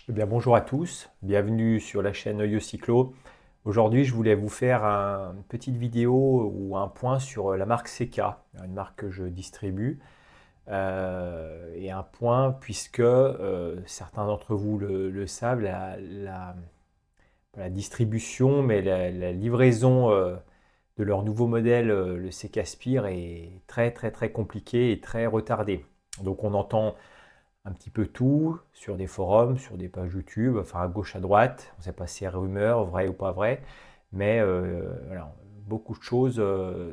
Eh bien, bonjour à tous, bienvenue sur la chaîne Yo Cyclo. Aujourd'hui, je voulais vous faire une petite vidéo ou un point sur la marque CK, une marque que je distribue. Et un point puisque certains d'entre vous le savent, pas la distribution, mais la livraison de leur nouveau modèle, le CK Spire, est très très très compliquée et très retardée. Donc on entend un petit peu tout sur des forums, sur des pages YouTube, enfin à gauche à droite. On ne sait pas si c'est rumeur, vrai ou pas vrai, mais voilà, beaucoup de choses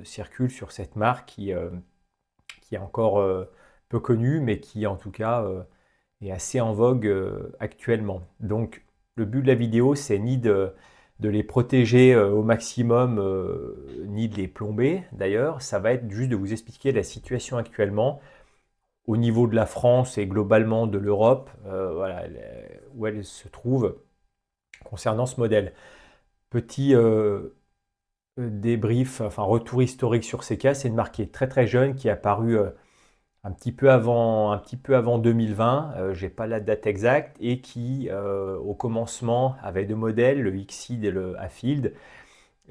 circulent sur cette marque qui est encore peu connue, mais qui en tout cas est assez en vogue actuellement. Donc le but de la vidéo, c'est ni de les protéger au maximum, ni de les plomber. D'ailleurs, ça va être juste de vous expliquer la situation actuellement au niveau de la France et globalement de l'Europe, voilà, où elle se trouve concernant ce modèle. Petit débrief, enfin retour historique sur ces cas, c'est une marque qui est très très jeune, qui est apparue un petit peu avant 2020, je n'ai pas la date exacte, et qui au commencement avait deux modèles, le Xceed et le Afield.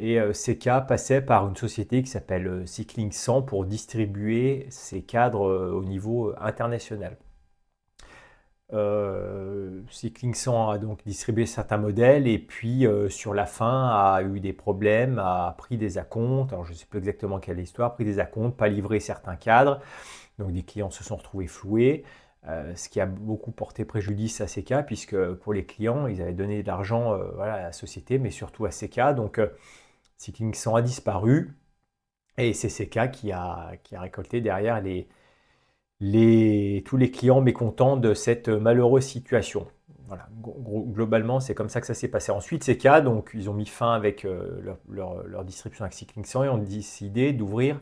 Et CK passait par une société qui s'appelle Cycling 100 pour distribuer ces cadres au niveau international. Cycling 100 a donc distribué certains modèles et puis sur la fin a eu des problèmes, a pris des acomptes, alors je ne sais plus exactement quelle est l'histoire, pris des acomptes, pas livré certains cadres, donc des clients se sont retrouvés floués, ce qui a beaucoup porté préjudice à CK puisque pour les clients ils avaient donné de l'argent voilà, à la société mais surtout à CK, donc Cycling 100 a disparu et c'est CK qui a récolté derrière tous les clients mécontents de cette malheureuse situation. Voilà, globalement, c'est comme ça que ça s'est passé. Ensuite, ces cas, donc, ils ont mis fin avec leur distribution avec Cycling 100 et ont décidé d'ouvrir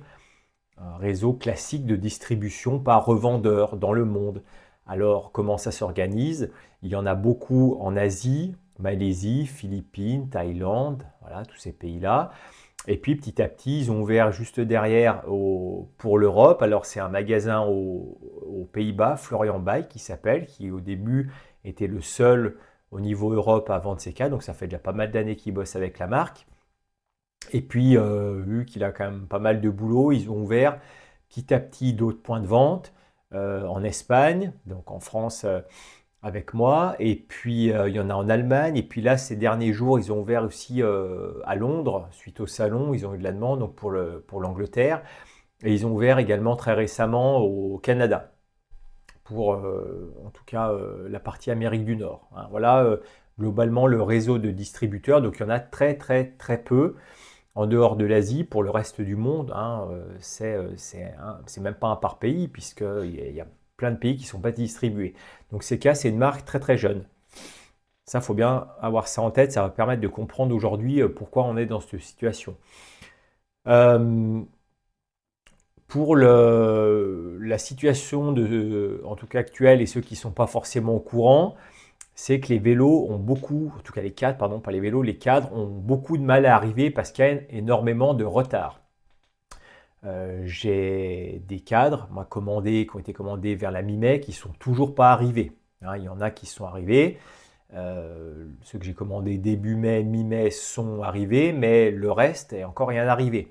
un réseau classique de distribution par revendeur dans le monde. Alors, comment ça s'organise? Il y en a beaucoup en Asie, Malaisie, Philippines, Thaïlande, voilà, tous ces pays-là. Et puis petit à petit, ils ont ouvert juste derrière pour l'Europe. Alors c'est un magasin aux Pays-Bas, Florian Bike qui s'appelle, qui au début était le seul au niveau Europe à vendre ces cas. Donc ça fait déjà pas mal d'années qu'ils bossent avec la marque. Et puis vu qu'il a quand même pas mal de boulot, ils ont ouvert petit à petit d'autres points de vente en Espagne, donc en France avec moi, et puis il y en a en Allemagne, et puis là, ces derniers jours, ils ont ouvert aussi à Londres, suite au salon, ils ont eu de la demande donc pour l'Angleterre, et ils ont ouvert également très récemment au Canada, pour en tout cas la partie Amérique du Nord, hein. Voilà globalement le réseau de distributeurs, donc il y en a très très très peu en dehors de l'Asie. Pour le reste du monde, hein, c'est même pas un par pays, puisqu'il y a plein de pays qui ne sont pas distribués. Donc CK, c'est une marque très très jeune. Ça, il faut bien avoir ça en tête, ça va permettre de comprendre aujourd'hui pourquoi on est dans cette situation. Euh, pour la situation en tout cas actuelle et ceux qui ne sont pas forcément au courant, c'est que les vélos ont beaucoup, en tout cas les cadres, pardon, pas les vélos, les cadres ont beaucoup de mal à arriver parce qu'il y a énormément de retard. J'ai des cadres, moi, qui ont été commandés vers la mi-mai, qui ne sont toujours pas arrivés, hein. Il y en a qui sont arrivés. Ceux que j'ai commandés début mai, mi-mai sont arrivés, mais le reste est encore rien arrivé.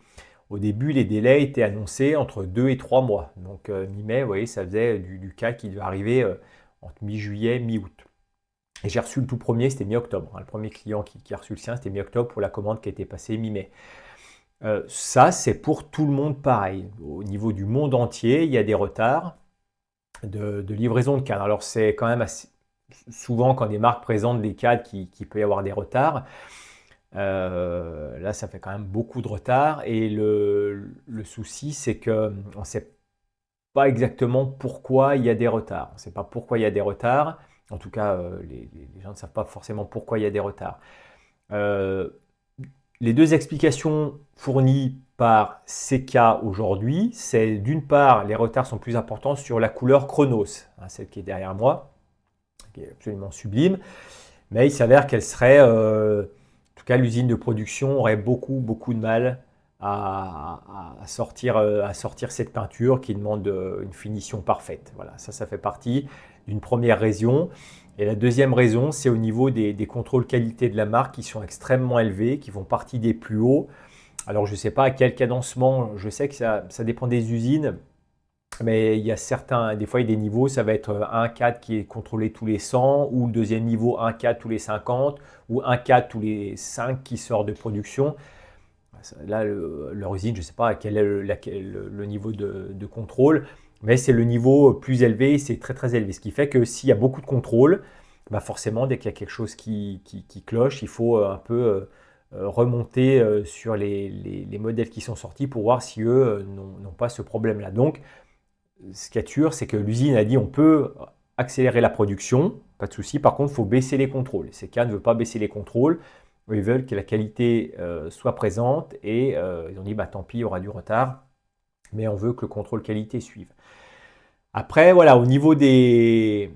Au début, les délais étaient annoncés entre 2 et 3 mois. Donc mi-mai, vous voyez, ça faisait du cas qui devait arriver entre mi-juillet, mi-août. Et j'ai reçu le tout premier, c'était mi-octobre, hein. Le premier client qui a reçu le sien, c'était mi-octobre pour la commande qui a été passée mi-mai. Ça, c'est pour tout le monde pareil. Au niveau du monde entier, il y a des retards de livraison de cadres. Alors, c'est quand même assez, souvent quand des marques présentent des cadres qui peut y avoir des retards. Là, ça fait quand même beaucoup de retard. Et le souci, c'est qu'on ne sait pas exactement pourquoi il y a des retards. On ne sait pas pourquoi il y a des retards. En tout cas, les gens ne savent pas forcément pourquoi il y a des retards. Euh, les deux explications fournies par CK aujourd'hui, c'est d'une part, les retards sont plus importants sur la couleur Chronos, hein, celle qui est derrière moi, qui est absolument sublime, mais il s'avère qu'elle serait, en tout cas l'usine de production aurait beaucoup beaucoup de mal à sortir cette peinture qui demande une finition parfaite. Voilà, ça fait partie d'une première raison. Et la deuxième raison, c'est au niveau des contrôles qualité de la marque qui sont extrêmement élevés, qui font partie des plus hauts. Alors, je ne sais pas à quel cadencement, je sais que ça dépend des usines, mais il y a certains, des fois, il y a des niveaux, ça va être un cadre qui est contrôlé tous les 100, ou le deuxième niveau, un cadre tous les 50, ou un cadre tous les 5 qui sort de production. Là, leur usine, je ne sais pas quel est le niveau de contrôle, mais c'est le niveau plus élevé, c'est très très élevé. Ce qui fait que s'il y a beaucoup de contrôle, bah forcément, dès qu'il y a quelque chose qui cloche, il faut un peu remonter sur les modèles qui sont sortis pour voir si eux n'ont pas ce problème-là. Donc, ce qui est sûr, c'est que l'usine a dit on peut accélérer la production, pas de souci. Par contre, il faut baisser les contrôles. CK ne veut pas baisser les contrôles. Ils veulent que la qualité soit présente et ils ont dit bah, tant pis, il y aura du retard, mais on veut que le contrôle qualité suive. Après, voilà, au niveau des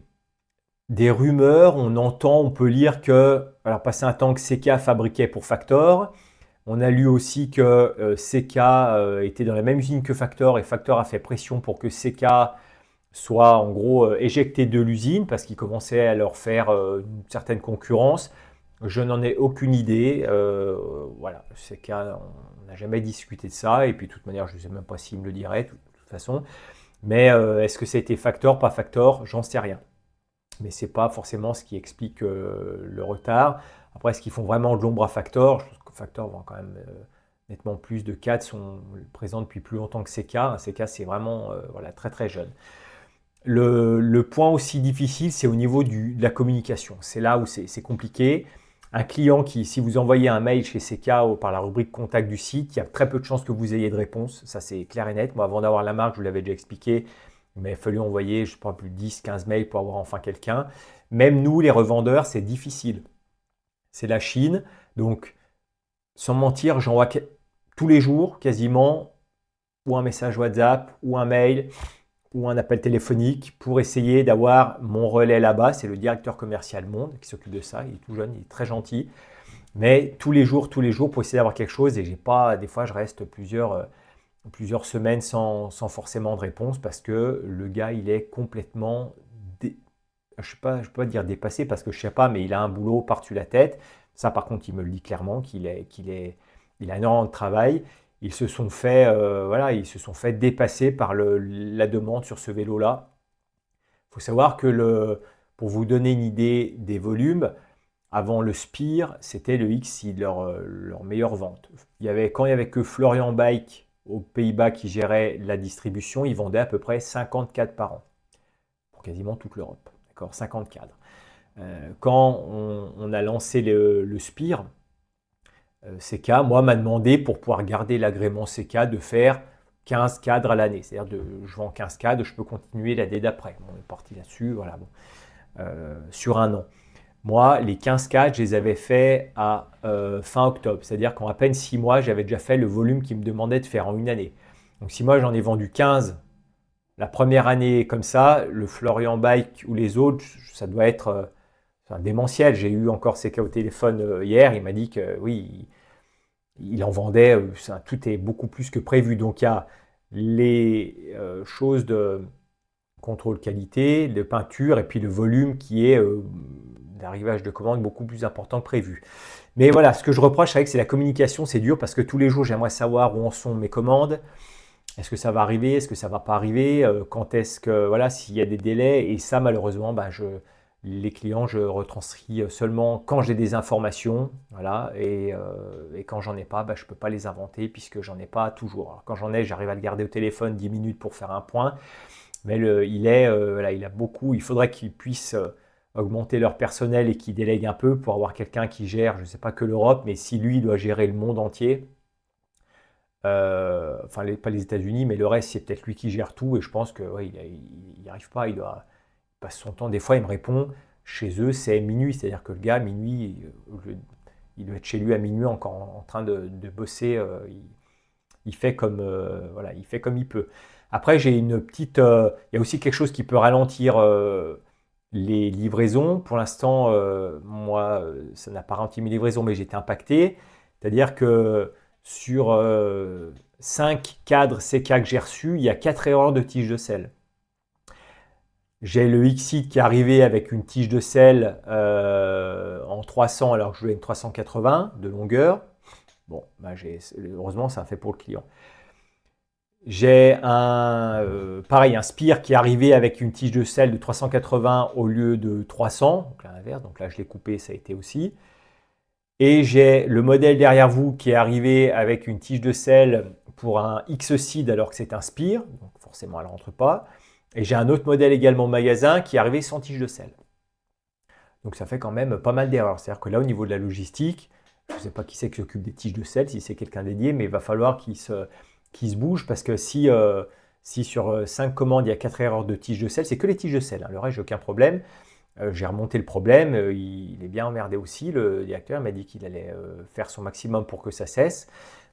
rumeurs, on entend, on peut lire que, alors passé un temps que CK fabriquait pour Factor, on a lu aussi que CK était dans la même usine que Factor et Factor a fait pression pour que CK soit en gros éjecté de l'usine parce qu'il commençait à leur faire une certaine concurrence. Je n'en ai aucune idée. Voilà, CK, on n'a jamais discuté de ça et puis de toute manière, je ne sais même pas s'il me le dirait de toute façon. Mais est-ce que ça a été Factor, pas Factor? J'en sais rien. Mais ce n'est pas forcément ce qui explique le retard. Après, est-ce qu'ils font vraiment de l'ombre à Factor? Je pense que Factor vend quand même nettement plus de cadres, sont présents depuis plus longtemps que CK. CK, c'est vraiment voilà, très très jeune. Le point aussi difficile, c'est au niveau de la communication. C'est là où c'est compliqué. Un client qui, si vous envoyez un mail chez CK par la rubrique contact du site, il y a très peu de chances que vous ayez de réponse. Ça, c'est clair et net. Moi, avant d'avoir la marque, je vous l'avais déjà expliqué, il m'a fallu envoyer, je ne sais pas, plus de 10, 15 mails pour avoir enfin quelqu'un. Même nous, les revendeurs, c'est difficile. C'est la Chine. Donc, sans mentir, j'envoie tous les jours, quasiment, ou un message WhatsApp, ou un mail, ou un appel téléphonique pour essayer d'avoir mon relais là-bas. C'est le directeur commercial Monde qui s'occupe de ça. Il est tout jeune, il est très gentil. Mais tous les jours, pour essayer d'avoir quelque chose. Et j'ai pas, des fois, je reste plusieurs semaines sans forcément de réponse parce que le gars, il est complètement, je ne peux pas dire dépassé parce que je ne sais pas, mais il a un boulot par-dessus la tête. Ça, par contre, il me le dit clairement qu'il il a énormément de travail. Ils se sont fait, voilà, ils se sont fait dépasser par la demande sur ce vélo-là. Il faut savoir que pour vous donner une idée des volumes, avant le Spire, c'était le XI, leur meilleure vente. Quand il n'y avait que Florian Bike aux Pays-Bas qui gérait la distribution, ils vendaient à peu près 50 cadres par an, pour quasiment toute l'Europe. D'accord, 50 cadres. Quand on a lancé le Spire, CK, moi, m'a demandé pour pouvoir garder l'agrément CK de faire 15 cadres à l'année. C'est-à-dire, je vends 15 cadres, je peux continuer l'année d'après. On est parti là-dessus, voilà, bon, sur un an. Moi, les 15 cadres, je les avais faits à fin octobre. C'est-à-dire qu'en à peine 6 mois, j'avais déjà fait le volume qu'il me demandait de faire en une année. Donc, si moi, j'en ai vendu 15 la première année comme ça, le Florian Bike ou les autres, ça doit être démentiel. J'ai eu encore CK au téléphone hier, il m'a dit que oui, il en vendait, tout est beaucoup plus que prévu. Donc il y a les choses de contrôle qualité, de peinture et puis le volume qui est d'arrivage de commandes beaucoup plus important que prévu. Mais voilà, ce que je reproche, c'est la communication, c'est dur parce que tous les jours, j'aimerais savoir où en sont mes commandes. Est-ce que ça va arriver? Est-ce que ça ne va pas arriver? Quand est-ce que, voilà, s'il y a des délais? Et ça, malheureusement, bah, les clients, je retranscris seulement quand j'ai des informations, voilà, et quand j'en ai pas, bah, je ne peux pas les inventer puisque j'en ai pas toujours. Alors, quand j'en ai, j'arrive à le garder au téléphone 10 minutes pour faire un point, mais voilà, il a beaucoup, il faudrait qu'ils puissent augmenter leur personnel et qu'ils délèguent un peu pour avoir quelqu'un qui gère, je ne sais pas que l'Europe, mais si lui doit gérer le monde entier, enfin pas les États-Unis, mais le reste, c'est peut-être lui qui gère tout, et je pense que ouais, il n'y arrive pas, il passe son temps, des fois il me répond, chez eux c'est minuit, c'est-à-dire que le gars, minuit, il doit être chez lui à minuit encore en train de bosser, il fait comme, voilà, il fait comme il peut. Après, j'ai une petite, il y a aussi quelque chose qui peut ralentir les livraisons. Pour l'instant, moi, ça n'a pas ralenti mes livraisons, mais j'ai été impacté. C'est-à-dire que sur 5 cadres CK que j'ai reçus, il y a 4 erreurs de tige de sel. J'ai le Xceed qui est arrivé avec une tige de sel en 300 alors que je voulais une 380 de longueur. Bon, bah heureusement, ça a fait pour le client. J'ai pareil, un Spire qui est arrivé avec une tige de sel de 380 au lieu de 300, donc à l'inverse, donc là je l'ai coupé, ça a été aussi. Et j'ai le modèle derrière vous qui est arrivé avec une tige de sel pour un Xceed alors que c'est un Spire, donc forcément elle ne rentre pas. Et j'ai un autre modèle également au magasin qui est arrivé sans tige de sel. Donc ça fait quand même pas mal d'erreurs. C'est-à-dire que là au niveau de la logistique, je ne sais pas qui c'est qui s'occupe des tiges de sel, si c'est quelqu'un dédié, mais il va falloir qu'il se bouge parce que si sur 5 commandes il y a 4 erreurs de tiges de sel, c'est que les tiges de sel, hein. Le reste, j'ai aucun problème. J'ai remonté le problème, il est bien emmerdé aussi, le directeur m'a dit qu'il allait faire son maximum pour que ça cesse,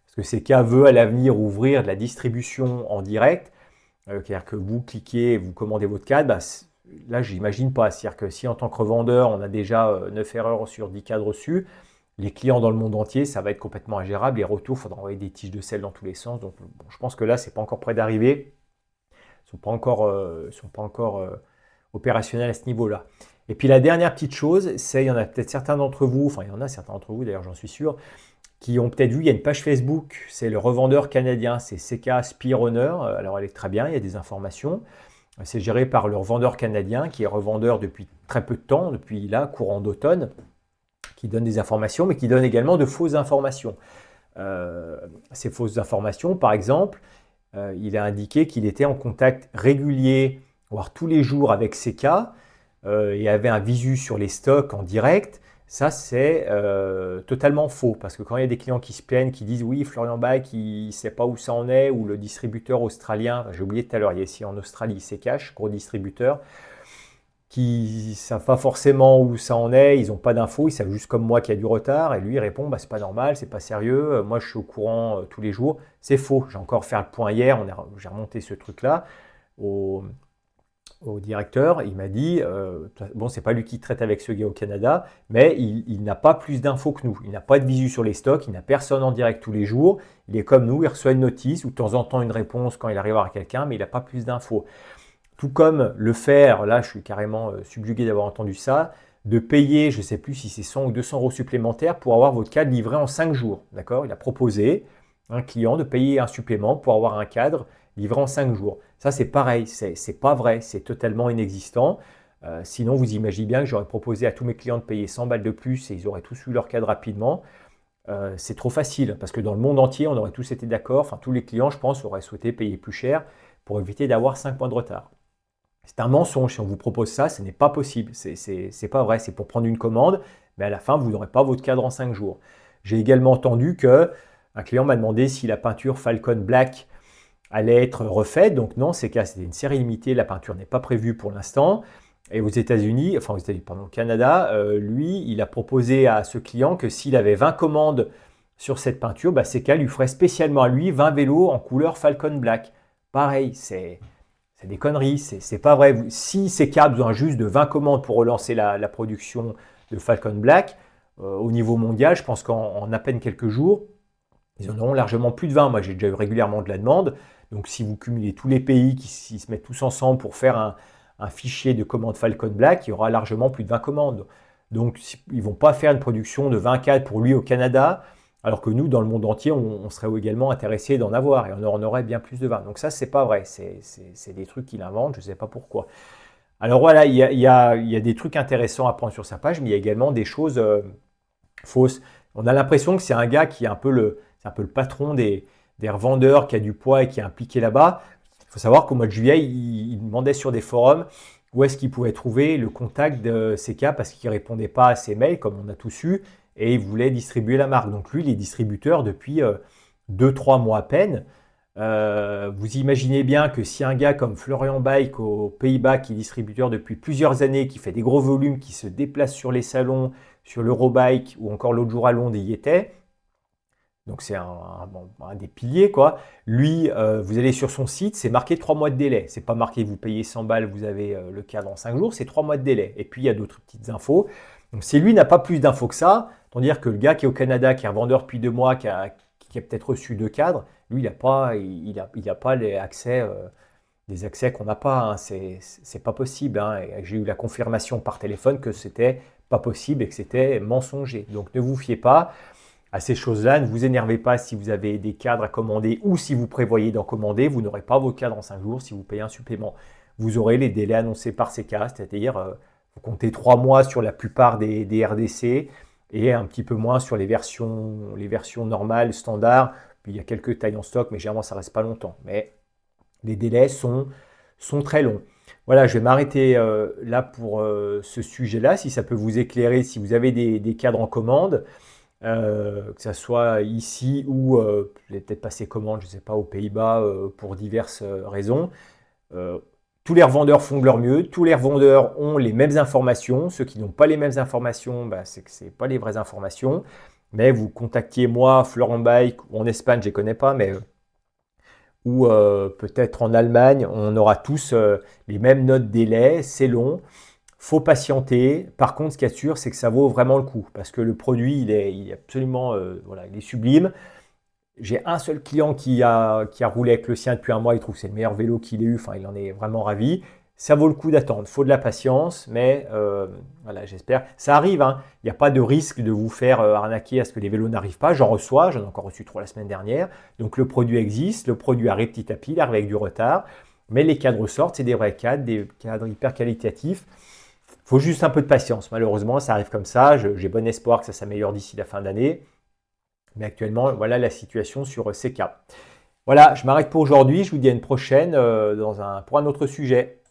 parce que CK veut à l'avenir ouvrir de la distribution en direct, c'est-à-dire que vous cliquez, vous commandez votre cadre, bah, là j'imagine pas, c'est-à-dire que si en tant que revendeur on a déjà 9 erreurs sur 10 cadres reçus, les clients dans le monde entier, ça va être complètement ingérable, les retours, il faudra envoyer des tiges de sel dans tous les sens, donc bon, je pense que là c'est pas encore prêt d'arriver, ils sont pas encore opérationnels à ce niveau-là. Et puis la dernière petite chose, c'est, il y en a peut-être certains d'entre vous, enfin il y en a certains d'entre vous d'ailleurs j'en suis sûr, qui ont peut-être vu, il y a une page Facebook, c'est le revendeur canadien, c'est CK Spire Honor, alors elle est très bien, il y a des informations, c'est géré par le revendeur canadien qui est revendeur depuis très peu de temps, depuis là, courant d'automne, qui donne des informations, mais qui donne également de fausses informations. Ces fausses informations, par exemple, il a indiqué qu'il était en contact régulier, voire tous les jours avec CK, et avait un visu sur les stocks en direct. Ça, c'est totalement faux, parce que quand il y a des clients qui se plaignent, qui disent oui, Florian Bach, il ne sait pas où ça en est, ou le distributeur australien, j'ai oublié tout à l'heure, il y a ici en Australie, CKash, gros distributeur, qui ne savent pas forcément où ça en est, ils n'ont pas d'infos, ils savent juste comme moi qu'il y a du retard, et lui il répond bah, c'est pas normal, c'est pas sérieux, moi je suis au courant tous les jours, c'est faux. J'ai encore fait le point hier, j'ai remonté ce truc-là au directeur, il m'a dit bon c'est pas lui qui traite avec ce gars au Canada, mais il n'a pas plus d'infos que nous, il n'a pas de visu sur les stocks, il n'a personne en direct tous les jours, il est comme nous, il reçoit une notice ou de temps en temps une réponse quand il arrive à voir quelqu'un, mais il n'a pas plus d'infos. Tout comme le faire, là je suis carrément subjugué d'avoir entendu ça, de payer, je ne sais plus si c'est 100 ou 200 euros supplémentaires pour avoir votre cadre livré en 5 jours. D'accord? Il a proposé à un client de payer un supplément pour avoir un cadre livré en 5 jours. Ça c'est pareil, c'est pas vrai, c'est totalement inexistant. Sinon vous imaginez bien que j'aurais proposé à tous mes clients de payer 100 balles de plus et ils auraient tous eu leur cadre rapidement. C'est trop facile parce que dans le monde entier on aurait tous été d'accord, enfin tous les clients je pense auraient souhaité payer plus cher pour éviter d'avoir 5 mois de retard. C'est un mensonge, si on vous propose ça, ce n'est pas possible, c'est pas vrai, c'est pour prendre une commande, mais à la fin, vous n'aurez pas votre cadre en 5 jours. J'ai également entendu qu'un client m'a demandé si la peinture Falcon Black allait être refaite, donc non, c'est c'était une série limitée, la peinture n'est pas prévue pour l'instant. Et aux États-Unis, enfin aux États-Unis, pardon, au Canada, lui, il a proposé à ce client que s'il avait 20 commandes sur cette peinture, bah, CK lui ferait spécialement à lui 20 vélos en couleur Falcon Black. Pareil, c'est des conneries, c'est pas vrai. Si CK a besoin juste de 20 commandes pour relancer la production de Falcon Black, au niveau mondial, je pense qu'en à peine quelques jours, ils en auront largement plus de 20. Moi, j'ai déjà eu régulièrement de la demande. Donc, si vous cumulez tous les pays qui se mettent tous ensemble pour faire un fichier de commandes Falcon Black, il y aura largement plus de 20 commandes. Donc, ils ne vont pas faire une production de 20 cadres pour lui au Canada, alors que nous, dans le monde entier, on serait également intéressé d'en avoir et on en aurait bien plus de 20. Donc ça, c'est pas vrai. C'est des trucs qu'il invente, je ne sais pas pourquoi. Alors voilà, il y a des trucs intéressants à prendre sur sa page, mais il y a également des choses fausses. On a l'impression que c'est un gars qui est c'est un peu le patron des revendeurs, qui a du poids et qui est impliqué là-bas. Il faut savoir qu'au mois de juillet, il demandait sur des forums où est-ce qu'il pouvait trouver le contact de CK parce qu'il ne répondait pas à ses mails, comme on a tous eu, et il voulait distribuer la marque. Donc lui, il est distributeur depuis 2-3 mois à peine. Vous imaginez bien que si un gars comme Florian Bike aux Pays-Bas, qui est distributeur depuis plusieurs années, qui fait des gros volumes, qui se déplace sur les salons, sur l'Eurobike ou encore l'autre jour à Londres, il y était, donc c'est un des piliers quoi. Lui, vous allez sur son site, c'est marqué 3 mois de délai. C'est pas marqué vous payez 100 balles, vous avez le cadre en 5 jours, c'est 3 mois de délai. Et puis il y a d'autres petites infos. Donc si lui n'a pas plus d'infos que ça, tant dire que le gars qui est au Canada, qui est revendeur depuis 2 mois, qui a peut-être reçu 2 cadres, lui il n'a pas, il a pas les accès des accès qu'on n'a pas, hein. C'est pas possible, hein. J'ai eu la confirmation par téléphone que c'était pas possible et que c'était mensonger. Donc ne vous fiez pas à ces choses-là. Ne vous énervez pas si vous avez des cadres à commander ou si vous prévoyez d'en commander. Vous n'aurez pas vos cadres en 5 jours si vous payez un supplément. Vous aurez les délais annoncés par CECA, c'est-à-dire vous comptez 3 mois sur la plupart des RDC et un petit peu moins sur les versions normales, standards. Puis il y a quelques tailles en stock, mais généralement ça ne reste pas longtemps. Mais les délais sont très longs. Voilà, je vais m'arrêter là pour ce sujet-là. Si ça peut vous éclairer, si vous avez des cadres en commande, que ce soit ici ou vous allez peut-être passer commande, je ne sais pas, aux Pays-Bas pour diverses raisons. Euh, Tous les revendeurs font de leur mieux, tous les revendeurs ont les mêmes informations. Ceux qui n'ont pas les mêmes informations, bah, c'est que ce n'est pas les vraies informations. Mais vous contactiez moi, Florent Bike, ou en Espagne, je ne les connais pas, mais ou peut-être en Allemagne, on aura tous les mêmes notes délai, c'est long, faut patienter. Par contre, ce qu'il y a de sûr, c'est que ça vaut vraiment le coup, parce que le produit, il est absolument voilà, il est sublime. J'ai un seul client qui a roulé avec le sien depuis un mois, il trouve que c'est le meilleur vélo qu'il ait eu, enfin il en est vraiment ravi. Ça vaut le coup d'attendre, il faut de la patience, mais voilà, j'espère. Ça arrive, hein. Il n'y a pas de risque de vous faire arnaquer à ce que les vélos n'arrivent pas. J'en reçois, j'en ai encore reçu 3 la semaine dernière. Donc le produit existe, le produit arrive petit à petit, il arrive avec du retard, mais les cadres sortent, c'est des vrais cadres, des cadres hyper qualitatifs. Il faut juste un peu de patience, malheureusement, ça arrive comme ça. J'ai bon espoir que ça s'améliore d'ici la fin d'année. Mais actuellement, voilà la situation sur CK. Voilà, je m'arrête pour aujourd'hui. Je vous dis à une prochaine pour un autre sujet.